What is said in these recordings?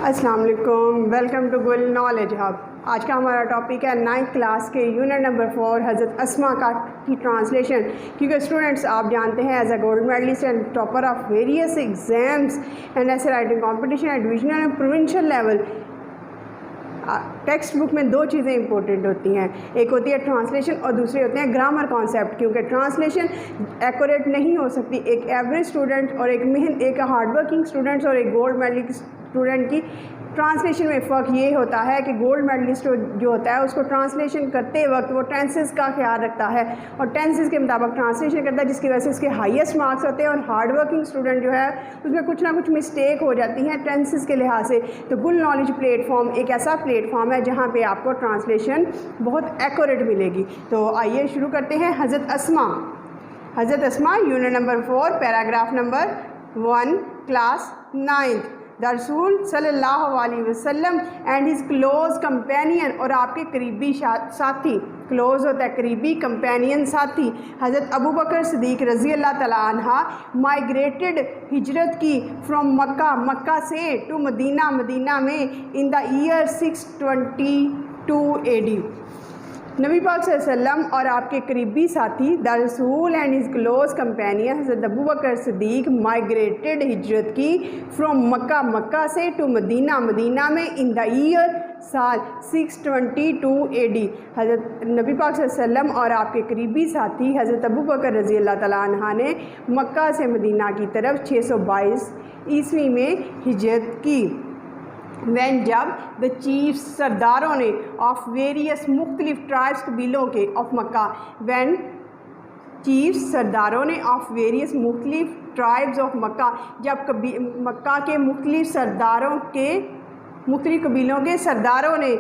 अस्सलाम वालेकुम, welcome to गुल नॉलेज हब। आज का हमारा टॉपिक है 9th क्लास के यूनिट नंबर 4 हज़रत अस्मा की ट्रांसलेशन। क्योंकि स्टूडेंट्स आप जानते हैं as a gold medallist and topper of various exams and ऐसे writing competition at divisional and provincial level, text book में दो चीज़ें इंपॉर्टेंट होती हैं, एक होती है ट्रांसलेशन और दूसरी होती है ग्रामर कॉन्सेप्ट। क्योंकि ट्रांसलेशन एक्यूरेट नहीं हो सकती। एक एवरेज स्टूडेंट और एक हार्डवर्किंग स्टूडेंट्स और एक गोल्ड मेडलिस्ट स्टूडेंट की ट्रांसलेशन में फ़र्क ये होता है कि गोल्ड मेडलिस्ट जो होता है उसको ट्रांसलेशन करते वक्त वो टेंसेस का ख्याल रखता है और टेंसेस के मुताबिक ट्रांसलेशन करता है, जिसकी वजह से उसके हाईएस्ट मार्क्स होते हैं। और हार्ड वर्किंग स्टूडेंट जो है उसमें कुछ ना कुछ मिस्टेक हो जाती हैं टेंसेस के लिहाज से। तो गुल नॉलेज प्लेटफॉर्म एक ऐसा प्लेटफॉर्म है जहाँ पे आपको ट्रांसलेशन बहुत एक्यूरेट मिलेगी। तो आइए शुरू करते हैं। हज़रत Asma unit number 4 paragraph number 1 class 9th। The रसूल सल्लल्लाहु अलैहि वसल्लम एंड हिज क्लोज कंपेनियन, और आपके करीबी साथी, क्लोज होता है करीबी, कंपेनियन साथी, हज़रत अबू बकर सिद्दीक़ रज़ी अल्लाह तआला अन्हा माइग्रेटेड, हिजरत की, फ्रॉम मक्का से टू मदीना, मदीना में, इन द ईयर 622 AD। नबी पाक सल्लल्लाहु अलैहि वसल्लम और आपके करीबी साथी द रसूल एंड हिज क्लोज कंपेनियन हज़रत अबू बकर सिद्दीक़ माइग्रेटेड, हिजरत की, फ्रॉम मक्का से टू मदीना, मदीना में, इन द ईयर साल 622 AD। हज़रत नबी पाक सल्लल्लाहु अलैहि वसल्लम और आपके करीबी साथी हज़रत अबू बकर रज़ी अल्लाह तआला अन्हा ने मक्का से मदीना की तरफ 622 ईस्वी में हिजरत की। वैन जब द चीफ सरदारों ने ऑफ वेरियस मुख्तलिफ ट्राइब्स कबीलों के ऑफ मक्का, वैन चीफ सरदारों ने ऑफ वेरियस मुख्तलिफ ट्राइब्स ऑफ मक्का, जब मक्का के मुख्तलिफ सरदारों के मुख्तलिफ कबीलों के सरदारों ने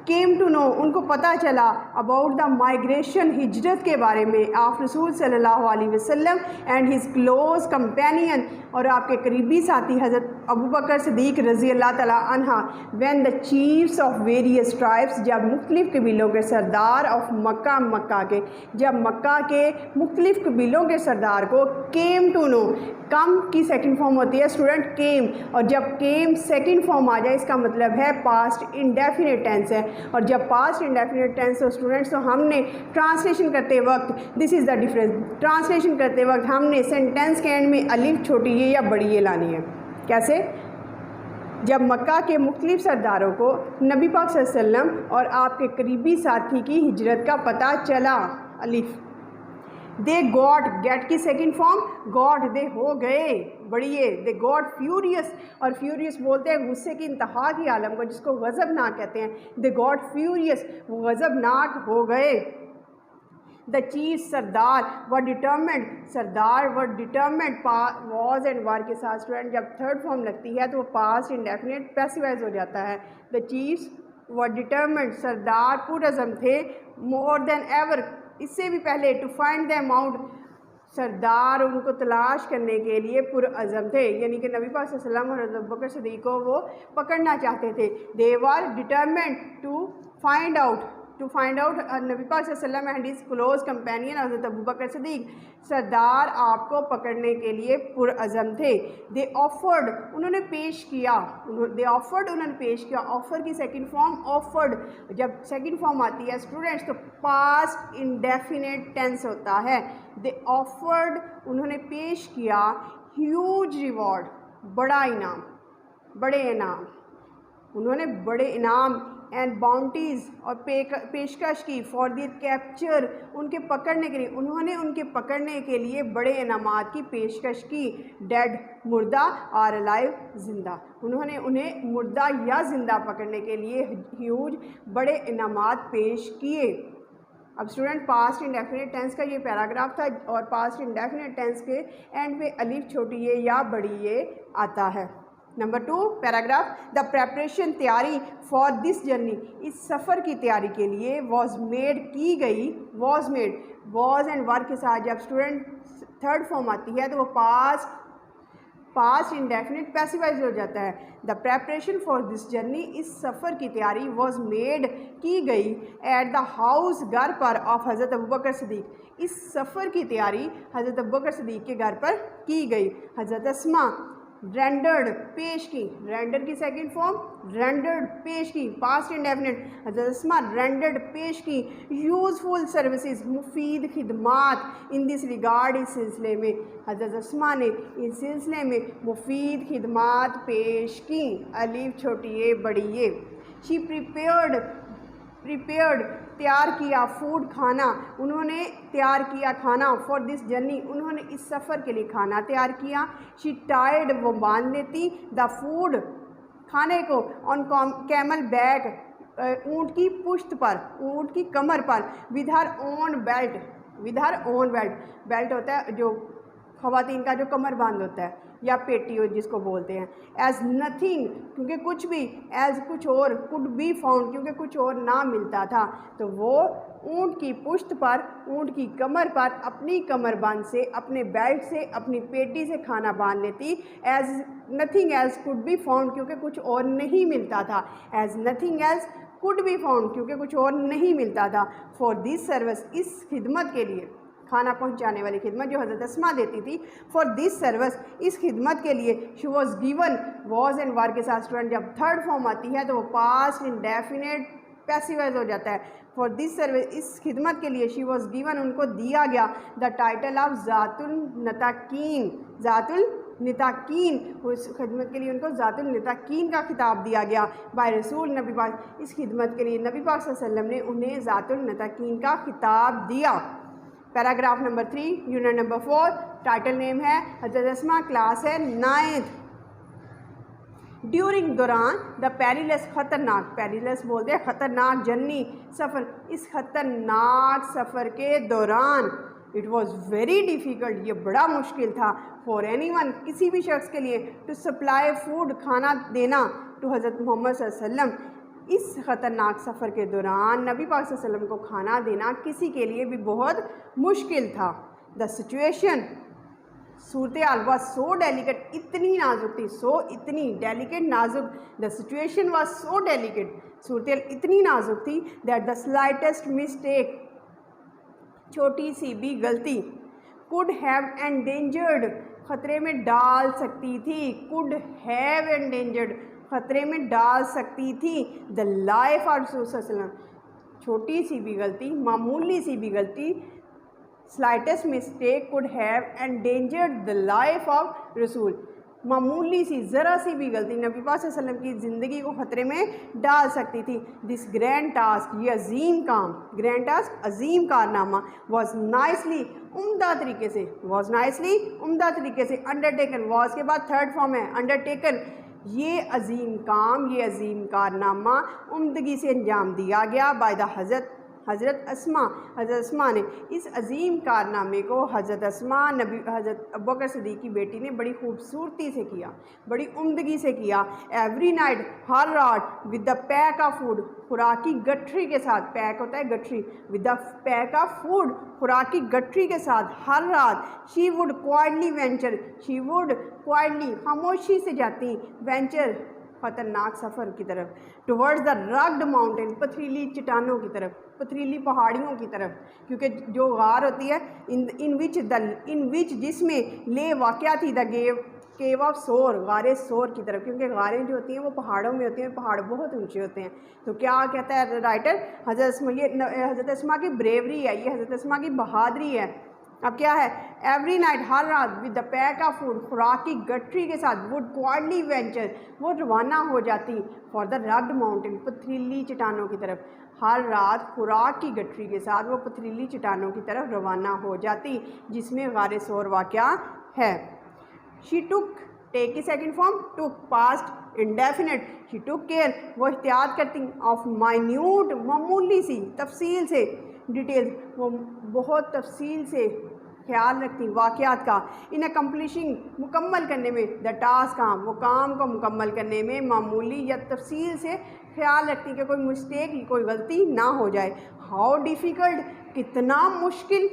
केम टू नो, उनको पता चला, अबाउट द माइग्रेशन, हिजरत के बारे में, ऑफ रसूल सल्लल्लाहु अलैहि वसल्लम एंड हिज क्लोज कंपेनियन, और आपके करीबी साथी हज़रत अबू बकर सिद्दीक़ रज़ी अल्लाह तआला अन्हा, when the chiefs of various tribes, जब मुख्तलिफ कबीलों के सरदार ऑफ मक्का के, जब मक्का के मुख्तलिफ कबीलों के सरदार को केम टू नो, कम की सेकंड फॉर्म होती है स्टूडेंट केम, और जब केम सेकंड फॉर्म आ जाए इसका मतलब है पास्ट इंडेफिनिट टेंस है। और जब पास्ट इंडेफिनिट टेंस हो स्टूडेंट्स, तो हमने ट्रांसलेशन करते वक्त, this is the difference, translation करते वक्त हमने सेंटेंस के एंड में अलिफ छोटी ये या बड़ी ये लानी है। कैसे? जब मक्का के मुख्तलिफ सरदारों को नबी पाक सल्लल्लाहु अलैहि वसल्लम और आपके करीबी साथी की हिजरत का पता चला, अलिफ, दे गॉट, गेट की सेकंड फॉर्म गॉट, दे हो गए, बढ़िए, दे गॉट फ्यूरियस, और फ्यूरियस बोलते हैं गुस्से की इंतहा की आलम को, जिसको गज़बनाक कहते हैं। दे गॉट फ्यूरियस, वो गज़बनाक हो गए। द चीफ सरदार व डिटर्मेंट, सरदार व डिटर्मेंट, वॉज एंड वार के साथ स्टूडेंट जब थर्ड फॉर्म लगती है तो वो पास्ट इंडेफिनिट पैसिवाइज हो जाता है। द चीफ व डिटर्मेंट, सरदार पुरअज़म थे, मोर देन एवर, इससे भी पहले, टू फाइंड देम आउट, सरदार उनको तलाश करने के लिए पुरअज़म थे, यानी कि नबी पाक सल्लल्लाहु अलैहि वसल्लम और अबू बकर सिद्दीक़ को वो पकड़ना चाहते थे। दे वर डिटरमेंट टू फाइंड आउट नबी पाक सल्लल्लाहु अलैहि वसल्लम एंड हिज क्लोज कंपेनियन हज़रत अबू बकर सिद्दीक़, सरदार आपको पकड़ने के लिए पुरअज़म थे। दे ऑफर्ड, उन्होंने पेश किया, उन्होंने पेश किया, ऑफ़र की सेकंड फॉर्म ऑफर्ड, जब सेकंड फॉर्म आती है स्टूडेंट्स तो पास्ट इंडेफिनिट टेंस होता है। दे ऑफर्ड, उन्होंने पेश किया, ह्यूज रिवॉर्ड, बड़ा इनाम, बड़े इनाम, उन्होंने बड़े इनाम एंड बाउंटीज़, और पेशकश की, फॉर द कैप्चर, उनके पकड़ने के लिए, उन्होंने उनके पकड़ने के लिए बड़े इनामात की पेशकश की। डेड, मुर्दा, और अलाइव, ज़िंदा, उन्होंने उन्हें मुर्दा या ज़िंदा पकड़ने के लिए ह्यूज, बड़े इनामात पेश किए। अब स्टूडेंट पास्ट इंडेफिनिट टेंस का ये पैराग्राफ था, और पास्ट इंडेफिनिट टेंस के एंड पे अलिफ छोटी ये या बड़ी ये आता है। नंबर 2 पैराग्राफ, द प्रेपरेशन, तैयारी, फॉर दिस जर्नी, इस सफ़र की तैयारी के लिए, वॉज मेड, की गई, was made, was and were के साथ जब स्टूडेंट थर्ड फॉर्म आती है तो वो पास्ट इंडेफिनिट पैसिवाइज हो जाता है। The preparation for this journey, इस सफ़र की तैयारी, वॉज मेड, की गई, एट द हाउस, घर पर, ऑफ हज़रत अबू बकर सिद्दीक़, इस सफ़र की तैयारी हज़रत अबू बकर सिद्दीक़ के घर पर की गई। हज़रत अस्मा, रेंडर्ड पेश की, रेंडर की सेकंड फॉर्म रेंडर्ड पेश की, पास्ट इंडेफिनिट, हज़रत अस्मा रेंडर्ड पेश की यूज़फुल सर्विसेज मुफीद खिदमात इन दिस रिगार्ड, इस सिलसिले में हज़रत अस्मा ने इस सिलसिले में मुफीद खिदमात पेश की, अलीफ छोटी ए बड़ी ए। शी प्रिपेयर्ड तैयार किया, फूड खाना, उन्होंने तैयार किया खाना, फॉर दिस जर्नी, उन्होंने इस सफ़र के लिए खाना तैयार किया। शी टाइड, वो बांध लेती, द फूड, खाने को, ऑन कैमल बैक, ऊँट की पुश्त पर, ऊँट की कमर पर, with her own belt, with her own belt, belt होता है जो ख़वातीन का जो कमर बांध होता है या पेटी हो जिसको बोलते हैं। एज नथिंग, क्योंकि कुछ भी, एज कुछ और, कुड बी फाउंड, क्योंकि कुछ और ना मिलता था, तो वो ऊँट की पुश्त पर, ऊँट की कमर पर अपनी कमरबंद से, अपने बेल्ट से, अपनी पेटी से खाना बांध लेती। As nothing else could be found, क्योंकि कुछ और नहीं मिलता था। As nothing else could be found, क्योंकि कुछ और नहीं मिलता था। फॉर दिस सर्विस, इस खिदमत के लिए, खाना पहुंचाने वाली खिदमत जो हज़रत अस्मा देती थी, फॉर दिस सर्विस, इस खिदमत के लिए, she was given, was and were के साथ स्टूडेंट जब थर्ड फॉर्म आती है तो वो पास्ट इंडेफिनिट पैसिवाइज हो जाता है। फॉर दिस सर्विस, इस खिदमत के लिए, शी वॉज गिवन, उनको दिया गया द टाइटल ऑफ ज़ातुल नताकीन, ज़ातुल निताकीन, उस खिदमत के लिए उनको ज़ातुल निताकीन का खिताब दिया गया बाय रसूल नबी पाक, इस खिदमत के लिए नबी पाक सल्लल्लाहु अलैहि वसल्लम ने उन्हें ज़ातुल निताकीन का खिताब दिया। Paragraph number 3, unit number 4, title name है हज़रत अस्मा, क्लास है 9th। ड्यूरिंग, दौरान, द पेरिलस, खतरनाक, पेरिलस बोलते हैं खतरनाक जर्नी, सफ़र, इस खतरनाक सफ़र के दौरान, इट वॉज़ वेरी डिफ़िकल्ट, ये बड़ा मुश्किल था, फॉर एनीवन, किसी भी शख्स के लिए, टू सप्लाई फूड, खाना देना, टू हज़रत मोहम्मद सल्लल्लाहु अलैहि वसल्लम, इस ख़तरनाक सफ़र के दौरान नबी पाक सल्लल्लाहु अलैहि वसल्लम को खाना देना किसी के लिए भी बहुत मुश्किल था। द सिचुएशन, सूरत हाल वॉज सो डेलिकेट, इतनी नाजुक थी, सो इतनी, डेलिकेट नाजुक, the situation was so delicate, सूरत हाल इतनी नाजुक थी, दैट द स्लाइटेस्ट मिस्टेक, छोटी सी भी गलती, कुड हैव एंडेंजर्ड, ख़तरे में डाल सकती थी, कुड हैव एंडेंजर्ड, ख़तरे में डाल सकती थी, द लाइफ ऑफ रसूल सल्लल्लाहु अलैहि वसल्लम, छोटी सी भी गलती, मामूली सी भी गलती, slightest mistake could have endangered the life of रसूल, मामूली सी, ज़रा सी भी गलती नबी पाक सल्लल्लाहु अलैहि वसल्लम की ज़िंदगी को ख़तरे में डाल सकती थी। दिस ग्रैंड टास्क, ये अजीम काम, ग्रैंड टास्क अजीम कारनामा, वॉज नाइसली, उम्दा तरीके से, वॉज नाइसली, उम्दा तरीके से, अंडरटेकन, वॉज के बाद थर्ड फॉर्म है अंडरटेकन, ये अजीम काम, ये अजीम कारनामा उम्दगी से अंजाम दिया गया बाय द हज़रत अस्मा, हज़रत अस्मा ने इस अजीम कारनामे को हज़रत अस्मा नबी हज़रत अबू बकर सिद्दीक़ की बेटी ने बड़ी खूबसूरती से किया, बड़ी उम्दगी से किया। एवरी नाइट, हर रात, with the pack of food, खुराकी गठरी के साथ, पैक होता है गठरी, with the pack of food, खुराकी गठरी के साथ, हर रात, she would quietly venture, she would quietly, खामोशी से जाती, वेंचर, ख़तरनाक सफ़र की तरफ, टुवर्ड्स द रग्ड माउंटेन, पथरीली चट्टानों की तरफ, पथरीली पहाड़ियों की तरफ, क्योंकि जो गार होती है इन विच जिसमें ले वाक़या थी द केव ऑफ सोर, गारे सोर की तरफ, क्योंकि गारें जो होती हैं वो पहाड़ों में होती हैं, पहाड़ बहुत ऊंचे होते हैं। तो क्या कहता है राइटर, हज़रत अस्मा, ये हज़रत अस्मा की ब्रेवरी है, ये हज़रत अस्मा की बहादुरी है। अब क्या है, एवरी नाइट, हर रात, with the pack of food, खुराक की गठरी के साथ, वुड क्वाइटली वेंचर, वो रवाना हो जाती फॉर द रग्ड माउंटेन, पथरीली चट्टानों की तरफ, हर रात खुराक की गठरी के साथ वो पथरीली चट्टानों की तरफ रवाना हो जाती जिसमें गारे सोर वाक़या है। शी टुक, टेक की second form, took, past indefinite, she took care, वो एहतियात करती, ऑफ माइन्यूट, मामूली सी, तफसील से, डिटेल्स, वो बहुत तफसील से ख्याल रखती वाक़यात का, इन अकम्पलिशिंग, मुकम्मल करने में, द टास्क, काम, वो काम को मुकम्मल करने में मामूली या तफसील से ख्याल रखती कि कोई मिस्टेक, कोई गलती ना हो जाए। हाउ डिफ़िकल्ट, कितना मुश्किल,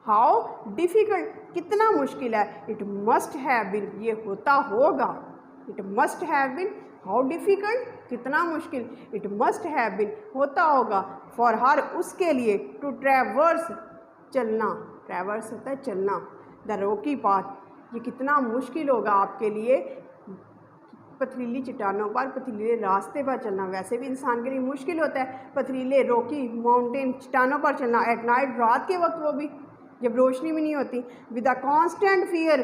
हाउ डिफ़िकल्ट, कितना मुश्किल है, इट मस्ट हैव बीन, ये होता होगा, it must have been, how difficult, कितना मुश्किल, इट मस्ट हैव बीन, होता होगा, फॉर हर, उसके लिए, टू ट्रैवर्स, चलना, ट्रैवर्स होता है चलना, द रॉकी पाथ, ये कितना मुश्किल होगा आपके लिए पथरीली चट्टानों पर, पथरीले रास्ते पर चलना। वैसे भी इंसान के लिए मुश्किल होता है पथरीले रॉकी माउंटेन चट्टानों पर चलना एट नाइट, रात के वक्त, वो भी जब रोशनी भी नहीं होती। With the constant fear,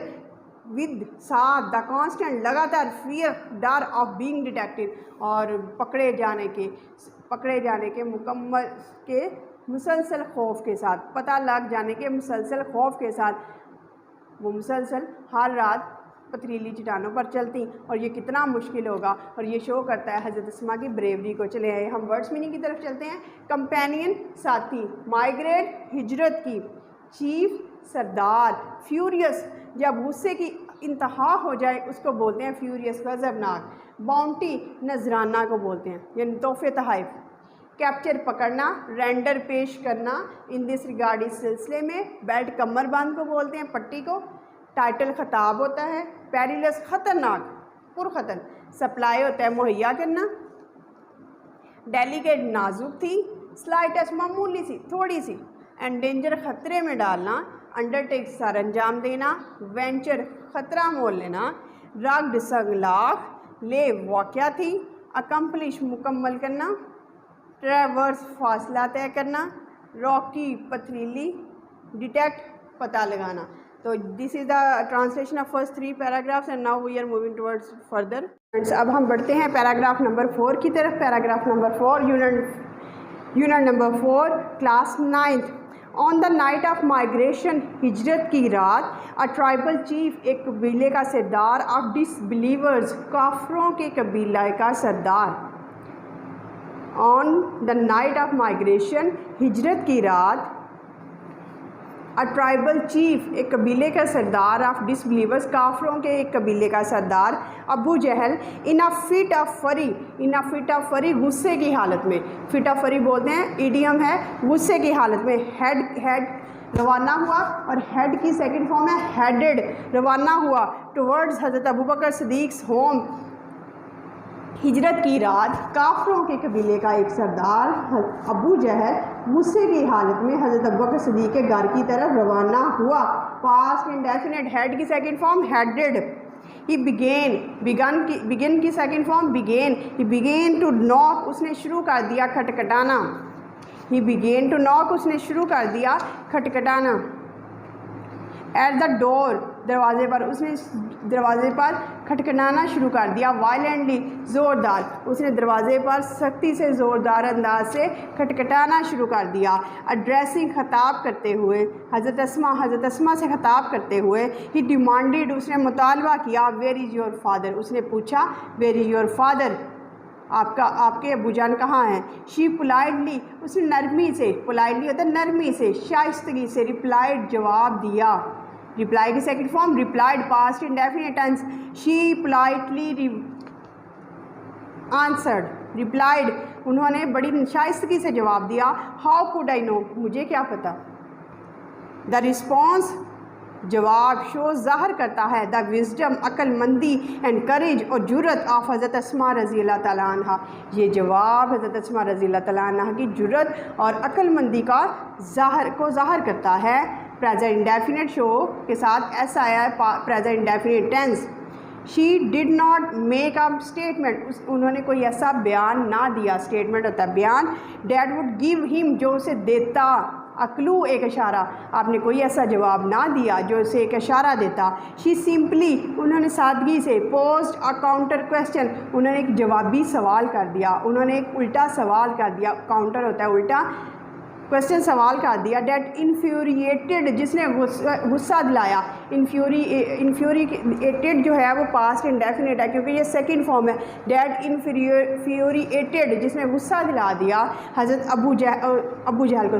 with साथ द कॉन्स्टेंट लगातार फियर डर ऑफ बीइंग डिटेक्टेड, और पकड़े जाने के मुकम्मल के मुसलसल खौफ के साथ, पता लग जाने के मुसलसल खौफ के साथ वो मुसलसल हर रात पथरीली चट्टानों पर चलती। और ये कितना मुश्किल होगा, और ये शो करता है हज़रत अस्मा की ब्रेवरी को। चले आए हम वर्ड्स मीनिंग की तरफ चलते हैं। कंपेनियन साथी, माइग्रेट हिजरत की, चीफ सरदार, फ्यूरियस जब गुस्से की इंतहा हो जाए उसको बोलते हैं फ्यूरियस, गज़बनाक। बाउंटी नजराना को बोलते हैं, यानी तोहफे तहाइफ। कैप्चर पकड़ना, रेंडर पेश करना। इन दिस रिगार्ड इस सिलसिले में। बेल्ट कमर बंद को बोलते हैं, पट्टी को। टाइटल खिताब होता है। पेरिलस खतरनाक, पुरखतर। सप्लाई होता है मुहैया करना। डेलिकेट नाजुक थी। स्लाइटेस्ट मामूली सी, थोड़ी सी। एंडेंजर खतरे में डालना। अंडरटेक सर अंजाम देना। वेंचर खतरा मोल लेना। रग्ड संगलाख, ले वाक़या थी। अकम्पलिश मुकम्मल करना। ट्रैवर्स फासला तय करना। रॉकी पथरीली। डिटेक्ट पता लगाना। तो this is the translation of first 3 paragraphs and now we are moving towards further. अब हम बढ़ते हैं पैराग्राफ नंबर 4 की तरफ। Paragraph number 4, unit number 4, class 9th। On the night of migration, हिजरत की रात, अ ट्राइबल चीफ, एक कबीले का सरदार, ऑफ डिसबिलीवर्स, काफरों के कबीला का सरदार। On the night of migration, हिजरत की रात, अ ट्राइबल चीफ, एक कबीले का सरदार, ऑफ डिसबिलीवर्स, काफरों के एक कबीले का सरदार, अबू जहल, इन अ फिट ऑफ फरी, इन अ फिट ऑफ फरी, गुस्से की हालत में। फिट ऑफ फरी बोलते हैं, ईडियम है, गुस्से की हालत में। हेड रवाना हुआ, और हेड की सेकंड फॉर्म है हेडेड, रवाना हुआ टुवर्ड्स हज़रत अबू बकर सिद्दीक़ होम। हिजरत की रात, काफरों के कबीले का एक सरदार अबू जहल गुस्से की हालत में हज़रत अबू बकर सिद्दीक़ के घर की तरफ रवाना हुआ। पास्ट इंडेफिनिट, हेड की second form headed. He began की second form began. He began to knock, उसने शुरू कर दिया खटखटाना। ही बिगेन टू नॉक, उसने शुरू कर दिया खटखटाना। एट द डोर, दरवाजे पर, उसने दरवाजे पर खटखटाना शुरू कर दिया। वायलेंटली, ज़ोरदार, उसने दरवाजे पर सख्ती से ज़ोरदार अंदाज से खटखटाना शुरू कर दिया। एड्रेसिंग, खिताब करते हुए, हज़रत अस्मा से खिताब करते हुए। ही डिमांडेड, उसने मुतालबा किया। वेयर इज़ योर फादर, उसने पूछा वेयर इज़ योर फादर, आपके अबूजान कहाँ हैं। शी पोलाइटली, उसने नरमी से, पोलाइटली होता है नरमी से, शाइस्तगी से, रिप्लाइड, जवाब दिया। रिप्लाई की second form replied, past indefinite tense. She politely answered, replied, उन्होंने बड़ी शाइस्तगी से जवाब दिया। हाउ कुड आई नो, मुझे क्या पता। द रिस्पॉन्स, जवाब, शो ज़ाहिर करता है द विजडम, अक्लमंदी, एंड करेज, और जुर्रत ऑफ हज़रत अस्मा रज़ी अल्लाह तआला अन्हा। ये जवाब हज़रत अस्मा रज़ी अल्लाह तआला अन्हा की जुर्रत और अक्लमंदी का ज़ाहिर करता है। प्रेजेंट इंडेफिनिट शो के साथ एस आया है, present indefinite tense. She did not make a statement, उन्होंने कोई ऐसा बयान ना दिया। स्टेटमेंट होता है बयान। डैड वुड गिव हिम, जो उसे देता। अक्लू, एक इशारा, आपने कोई ऐसा जवाब ना दिया जो उसे एक इशारा देता। शी सिंपली, उन्होंने सादगी से। पोस्ट अ काउंटर क्वेश्चन, उन्होंने एक जवाबी सवाल कर दिया, उन्होंने एक उल्टा सवाल कर दिया। काउंटर होता है उल्टा, क्वेश्चन सवाल कर दिया। डेट इन्फ्यूरिएटेड, जिसने गुस्सा दिलाया। इन्फ्यूरिएटेड जो है वो पास्ट इंडेफिनिट है क्योंकि ये सेकंड फॉर्म है। डेट इन्फ्यूरिएटेड, जिसने गुस्सा दिला दिया हज़रत अबू जहल को,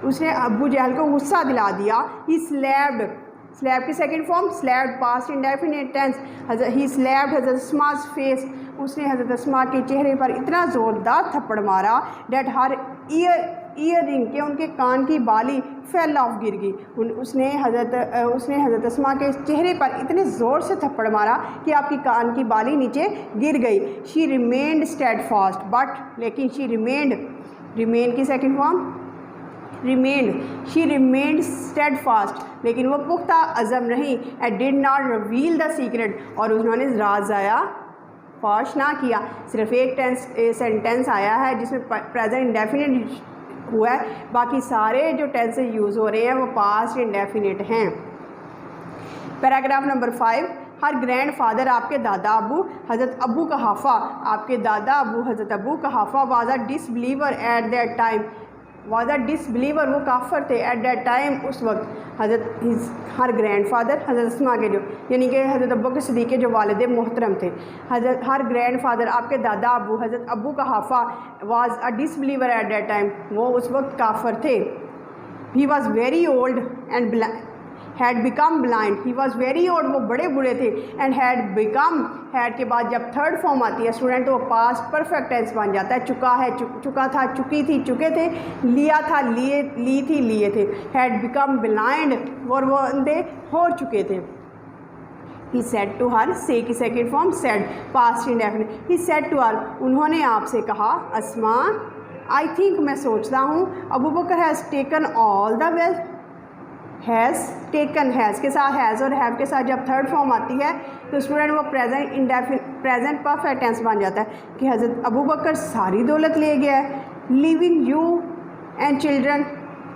उसने अबू जहल को गुस्सा दिला दिया। ही स्लैब्ड, स्लैब की second form slapped, past indefinite tense. He slapped हज़रत अस्मा's फेस, उसने हज़रत अस्मा के चेहरे पर इतना ज़ोरदार थप्पड़ मारा। डेट हर ईयर रिंग के, उनके कान की बाली फेल ऑफ, गिर गई। उसने हज़रत अस्मा के चेहरे पर इतने ज़ोर से थप्पड़ मारा कि आपकी कान की बाली नीचे गिर गई। शी रिमेंड स्टेडफास्ट, बट, लेकिन शी रिमेंड, रिमेन की second form remained, she remained steadfast, लेकिन वो पुख्ता अज़म रही, and did not reveal the secret, और उन्होंने राज ज़ाया फाश ना किया। सिर्फ एक सेंटेंस आया है जिसमें प्रेजेंट इंडेफिनिट हुआ है, बाकी सारे जो टेंसेस यूज़ हो रहे हैं वो पास्ट इंडेफिनिट हैं। पैराग्राफ नंबर 5, हर ग्रैंड फादर, आपके दादा अबू, हज़रत अबू कहाफ़ा, आपके दादा अबू हज़रत Abu Quhafa was a disbeliever at that time, was a disbeliever, वो काफर थे एट दैट टाइम, उस वक्त। हर ग्रैंड फादर हज़रत अस्मा के जो यानी कि हज़रत अबू बकर सिद्दीक़ के जो वालिद मोहतरम थे, हर ग्रैंड फादर आपके दादा अबू हज़रत Abu Quhafa was a disbeliever at that time, वो उस वक्त काफर थे। He was very old and had become blind, he was very old, वो बड़े बूढ़े थे, एंड हैड बिकम, हैड के बाद जब थर्ड फॉर्म आती है स्टूडेंट तो वो पास्ट परफेक्ट टेंस बन जाता है। चुका है, चुका था, चुकी थी, चुके थे, लिया था, लिए, ली थी, लिए थे। हैड बिकम ब्लाइंड, और वो अंधे हो चुके थे। ही सेड टू हर, से की second form said, past indefinite. He said to her, उन्होंने आपसे कहा, अस्मा आई थिंक, मैं सोचता हूँ, Abu Bakr has taken all the wealth, has taken, has के साथ हैज़ और हैव के साथ जब थर्ड फॉर्म आती है तो स्टूडेंट वो प्रेजेंट परफेक्ट टेंस बन जाता है कि हज़रत अबू बकर सारी दौलत ले गया है। लिविंग यू एंड चिल्ड्रन,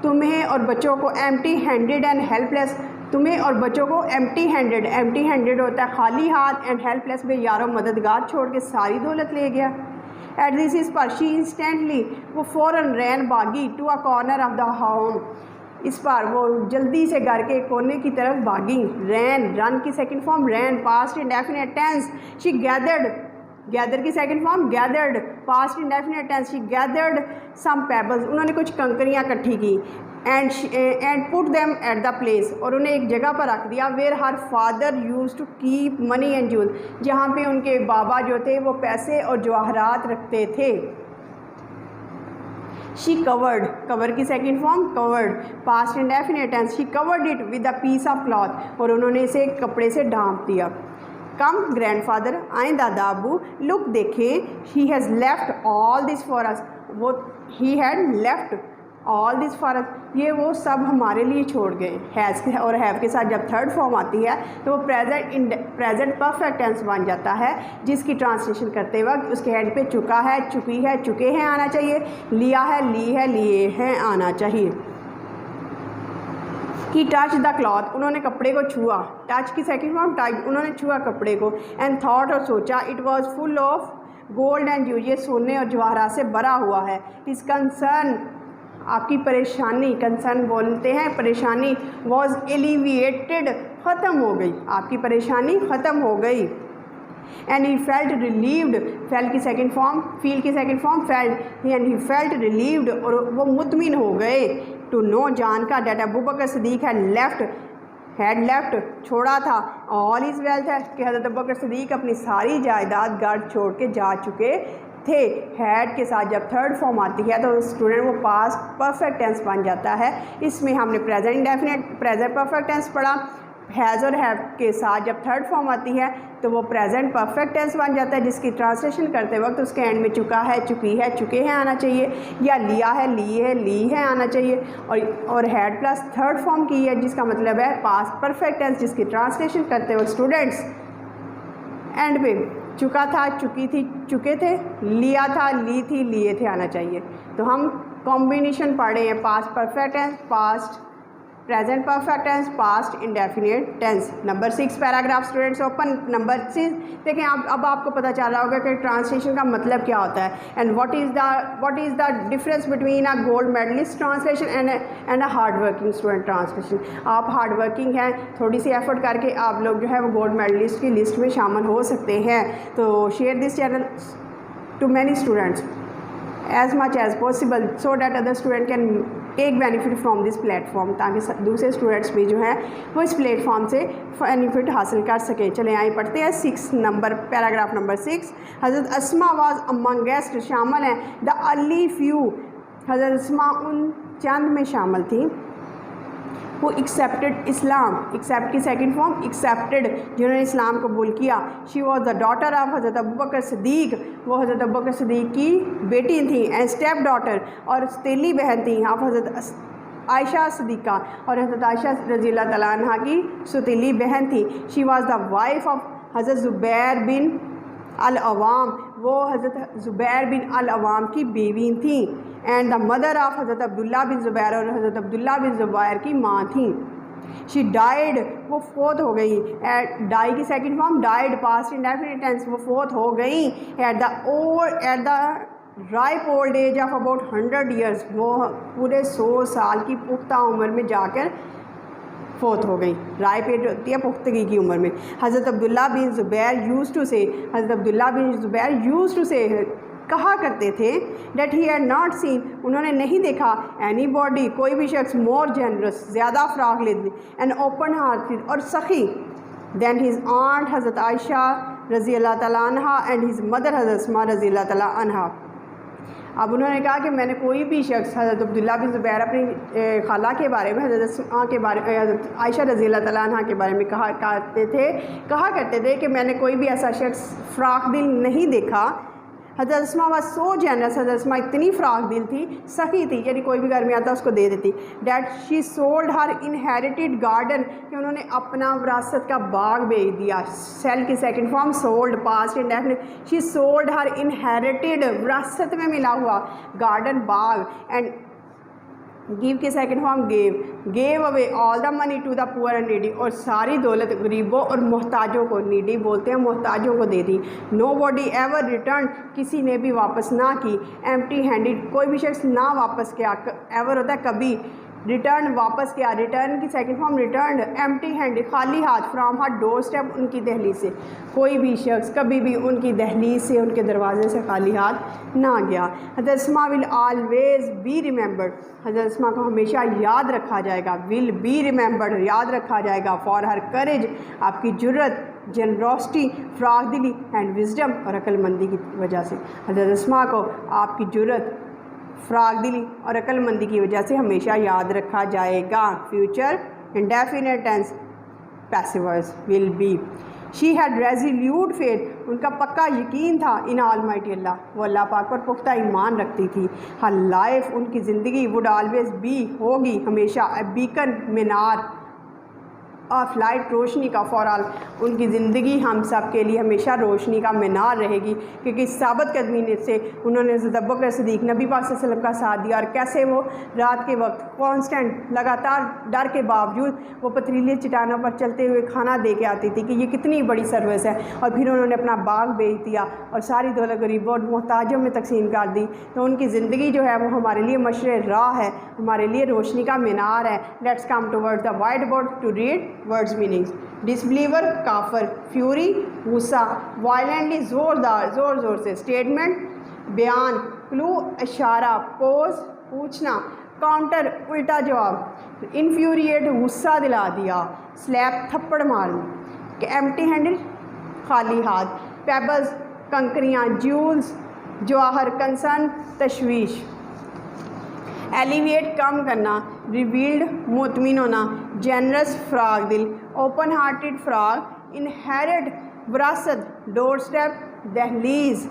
तुम्हें और बच्चों को, एम्प्टी हैंडेड एंड हेल्पलेस, तुम्हें और बच्चों को एम्प्टी हैंडेड होता है खाली हाथ, एंड हेल्पलेस में यारों मददगार छोड़ के सारी दौलत ले गया। एट दिस इज़ पर शी इंस्टेंटली, वो फ़ौरन रैन भागी, to a corner of the home, इस पर वो जल्दी से घर के कोने की तरफ भागी। रैन, रन की second form ran, past indefinite tense. She gathered, gather की second form gathered, past indefinite tense. She gathered some pebbles, उन्होंने कुछ कंकरियाँ इकट्ठी की, and put them at the place, और उन्हें एक जगह पर रख दिया, where her father use to keep money and jewel, जहाँ पे उनके बाबा जो थे वो पैसे और जवाहरात रखते थे। शी कवर्ड, कवर की second form covered, past indefinite tense. She covered it with a piece of cloth, और उन्होंने इसे कपड़े से ढांप दिया। कम ग्रैंडफादर, आए दादा अबू, लुक देखें, he has left all this for us, वो he had left all this for us, ये वो सब हमारे लिए छोड़ गए। हैज़ और हैव के साथ जब थर्ड फॉर्म आती है तो वो प्रेजेंट परफेक्ट टेंस बन जाता है, जिसकी ट्रांसलेशन करते वक्त उसके हेड पे चुका है, चुकी है, चुके हैं आना चाहिए, लिया है, ली है, लिए हैं आना चाहिए। ही टच द क्लॉथ, उन्होंने कपड़े को छुआ, टच की सेकेंड फॉर्म टच, उन्होंने छुआ कपड़े को। एंड थॉट, और सोचा, it was full of gold and Jews, ये सोने और जवाहरात से भरा हुआ है। इस कंसर्न, आपकी परेशानी, कंसर्न बोलते हैं परेशानी, वॉज एलिविएटेड, ख़त्म हो गई, आपकी परेशानी ख़त्म हो गई। And he felt relieved, fell की सेकेंड फॉर्म, फील की second form felt, and he felt relieved, और वो मुतमिन हो गए, टू नो, जानकर, that Abu Bakr Siddiq had left, छोड़ा था, ऑल इज़ वेल्थ, है कि हज़रत अबू बकर सिद्दीक़ अपनी सारी जायदाद घर छोड़ के जा चुके थे। हैड के साथ जब थर्ड फॉर्म आती है तो स्टूडेंट वो पास्ट परफेक्ट टेंस बन जाता है। इसमें हमने present indefinite, present perfect tense पढ़ा। हैज़ और हैव के साथ जब थर्ड फॉर्म आती है तो वो प्रेजेंट परफेक्ट टेंस बन जाता है, जिसकी ट्रांसलेशन करते वक्त उसके एंड में चुका है, चुकी है, चुके हैं आना चाहिए, या लिया है, ली है, ली है आना चाहिए। और हैड प्लस थर्ड फॉर्म की है, जिसका मतलब है पास्ट परफेक्ट टेंस, जिसकी ट्रांसलेशन करते वक्त स्टूडेंट्स एंड में चुका था, चुकी थी, चुके थे, लिया था, ली थी, लिए थे आना चाहिए। तो हम कॉम्बिनेशन पढ़े हैं, past perfect tense, past present perfect tense, past indefinite tense. Number 6 paragraph students open. Number 6 देखें, अब आपको पता चल रहा होगा कि ट्रांसलेशन का मतलब क्या होता है, and what is the difference between a gold medallist translation and a hard working student translation. आप हार्ड वर्किंग हैं, थोड़ी सी एफर्ट करके आप लोग जो है वो गोल्ड मेडलिस्ट की लिस्ट में शामिल हो सकते हैं। तो share this channel to many students as much as possible so that other student can take benefit from this platform, ताकि दूसरे स्टूडेंट्स भी जो है वो इस प्लेटफॉर्म से बेनिफिट हासिल कर सकें। चले आए पढ़ते हैं 6 नंबर पैराग्राफ नंबर 6। हज़रत अस्मा वाज अमंग गेस्ट, शामिल हैं, द अर्ली फ्यू, हज़रत अस्मा उन चंद में शामिल थी, वो एक्सेप्टेड इस्लाम, एक्सेप्ट की सेकंड फॉर्म एक्सेप्टेड, जिन्होंने इस्लाम कबूल किया। She was the daughter of हज़रत अबू बकर सिद्दीक़, वो हज़रत अबू बकर सिद्दीक़ की बेटी थी, एंड स्टेप डॉटर, और सतीली बहन थी ऑफ हज़रत आयशा सिद्दीक़ा, और हज़रत आयशा रज़ी अल्लाह तआला अन्हा की सुतीली बहन थी। She was the wife of हज़रत ज़ुबैर बिन अल-अवाम, वो हज़रत ज़ुबैर बिन अल-अवाम की बीवी थी। एंड द मदर ऑफ हज़रत अब्दुल्ला बिन ज़ुबैर, और हज़रत अब्दुल्ला बिन ज़ुबैर की माँ थी। शी डाइड, वो फोत हो गई। डाई की second form died, past indefinite tense, वो फोत हो गई at the ripe old age of about 100 years, वो पूरे 100 साल की पुख्ता उम्र में जाकर फोत हो गई। राइप एज होती है पुख्तगी की उम्र में। हज़रत Abdullah bin Zubair used to say, हज़रत Abdullah bin Zubair used to say, कहा करते थे that he had not seen, उन्होंने नहीं देखा एनी बॉडी, कोई भी शख्स मोर जनरस, ज़्यादा फ़राग लिद एंड ओपन हार्टेड और सखी देन हिज आंट हज़रत आयशा रज़ी अल्लाह तआला अन्हा एंड हिज मदर हज़रत अस्मा रज़ी अल्लाह तआला अन्हा। अब उन्होंने कहा कि मैंने कोई भी शख्स, हज़रत अब्दुल्ला बिन ज़ुबैर अपनी खाला के बारे में, हज़रत अस्मा के बारे में, हज़रत आयशा रज़ी अल्लाह तआला अन्हा के बारे में कहा करते थे कि मैंने कोई भी ऐसा शख्स फ़राख दिल नहीं देखा। हज़रत अस्मा वाज सो जनरस, हज़रत अस्मा इतनी फ़राख दिल थी, सखी थी, यानी कोई भी घर में आता उसको दे देती। That she sold her inherited garden, कि उन्होंने अपना विरासत का बाग बेच दिया। सेल की second form sold, past indefinite. She sold her inherited, विरासत में मिला हुआ गार्डन, बाग। एंड गिव की second form gave away all the money to the poor and needy, और सारी दौलत गरीबों और मोहताजों को, नीडी बोलते हैं मोहताजों को, दे दी। नो बॉडी एवर रिटर्न, किसी ने भी वापस ना की। एम्प्टी हैंडेड, कोई भी शख्स ना वापस किया। एवर होता है कभी, रिटर्न वापस किया। रिटर्न की second form return. Empty handed, खाली हाथ, फ्रॉम हर डोर स्टेप, उनकी दहलीज से। कोई भी शख्स कभी भी उनकी दहलीज से, उनके दरवाजे से खाली हाथ ना गया। हज़रत अस्मा विल ऑलवेज बी रिमेंबर्ड, हज़रत अस्मा को हमेशा याद रखा जाएगा। विल बी रिमेंबर्ड, याद रखा जाएगा। फॉर हर करेज, आपकी जुर्रत, जनरोसिटी, फ़राख दिली एंड विजडम, और अक्लमंदी की वजह से। हज़रत अस्मा को आपकी जुर्रत, फ़राख दिली और अक्लमंदी की वजह से हमेशा याद रखा जाएगा। Future indefinite tense, passive voice, will be. She had resolute faith, उनका पक्का यकीन था इन ऑलमाइटी अल्लाह, वो अल्लाह पाक पर पुख्ता ईमान रखती थी। हर लाइफ, उनकी ज़िंदगी, वुड ऑलवेज बी, होगी हमेशा, अ बीकन, मीनार ऑफ लाइट, रोशनी का, फॉर ऑल, उनकी ज़िंदगी हम सब के लिए हमेशा रोशनी का मीनार रहेगी। क्योंकि साबित कदमी से उन्होंने हज़रत अबू बकर सिद्दीक़, नबी पाक सल्लल्लाहु अलैहि वसल्लम का साथ दिया, और कैसे वो रात के वक्त कॉन्स्टेंट, लगातार डर के बावजूद वो पथरीली चट्टानों पर चलते हुए खाना दे के आती थी कि ये कितनी बड़ी सर्विस है। और फिर उन्होंने अपना बाग बेच दिया और सारी दौलत गरीबों और मोहताजों में तकसीम कर दी। तो उनकी ज़िंदगी जो है वो हमारे लिए मशरे राह है, हमारे लिए रोशनी का मीनार है। Let's come towards the white board to read words meanings. Disbeliever, काफर। फ्यूरी, गुस्सा। वायलेंटली, ज़ोरदार, ज़ोर ज़ोर से। स्टेटमेंट, बयान। क्लू, इशारा। पोज, पूछना। काउंटर, उल्टा जवाब। इन्फ्यूरिएट, गुस्सा दिला दिया। स्लैप, थप्पड़ मारना। एम्प्टी हैंडेड, खाली हाथ। पेबल्स, कंकरियाँ। ज्यूल्स, जवाहर। कंसर्न, तशवीश। एलिवेट, कम करना। रिवील्ड, मुतमिन होना। जेनरस, फ़राग दिल। ओपन हार्टेड, फ़राग। इनहेरिट, विरासत। डोर स्टेप, दहलीज।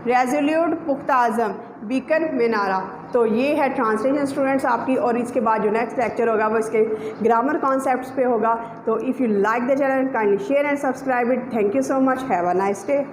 रेज़ोल्यूट, पुख्ता आज़म। बीकन, मीनारा। तो ये है ट्रांसलेशन स्टूडेंट्स आपकी, और इसके बाद जो नेक्स्ट लेक्चर होगा वो इसके ग्रामर कॉन्सेप्ट्स पे होगा। तो if you like the channel, kindly share and subscribe it. Thank you so much, have a nice day.